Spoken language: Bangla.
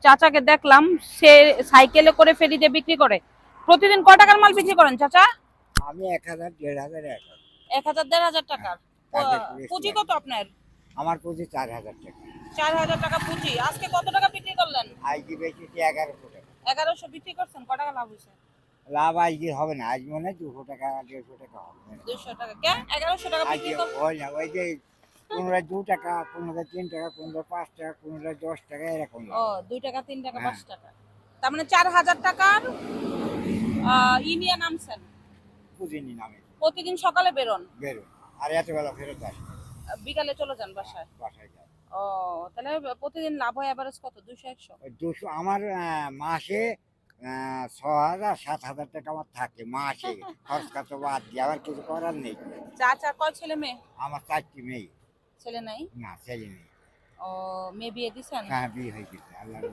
চাচাকে দেখলাম, সে সাইকেলে করে ফেরিতে বিক্রি করে। প্রতিদিন কয় টাকার মাল বিক্রি করেন চাচা? আমি 1000, 1500 1,000 1,500 টাকার। কাজের পুলিশ পুঁজি লাগে। কত আপনার? আমার পুঁজি 4000 টাকা। 4,000 টাকা পুঁজি। আজকে কত টাকা বিক্রি করলেন? আজকে বেশিছি 1100 টাকা। 1100 বিক্রি করছেন, কয় টাকা লাভ হয়েছে? লাভ আজকে হবে না, আজ মনে হয় 200 টাকা 150 টাকা হবে। 200 টাকা। কে 1100 টাকা বিক্রি আজকে কর? হয় না, ওই যে কোনোটা 2 টাকা, কোনোটা 3 টাকা, কোনোটা 5 টাকা, কোনোটা 10 টাকা, এরকম ও, লাভ। 2 টাকা 3 টাকা হ্যাঁ, 5 টাকা। তার মানে 4,000 টাকার নিয়ে নামছেন। পুঁজি নি নামে প্রতিদিন সকালে বেরোন, বেরো, আর এত বেলা ফেরত আসে। বিকালে চলে যান বাসায়। বাসায় যায় ও, তাহলে প্রতিদিন লাভ হয় এভারেজ কত? 200 100? ওই 200 আমার মাসে 6,000 7,000 টাকা আমার থাকে মাসে। খরচ খরচ বাদ দিয়ে আবার কিছু করার নেই। চাচা কয় ছেলে মেয়ে? আমার 4টি মেয়ে। ছেলে নাই? না, ছেলে নেই। ও, মেয়ে বিয়ে দিছেন? হ্যাঁ, বিয়ে হয়ে গেছে আল্লাহর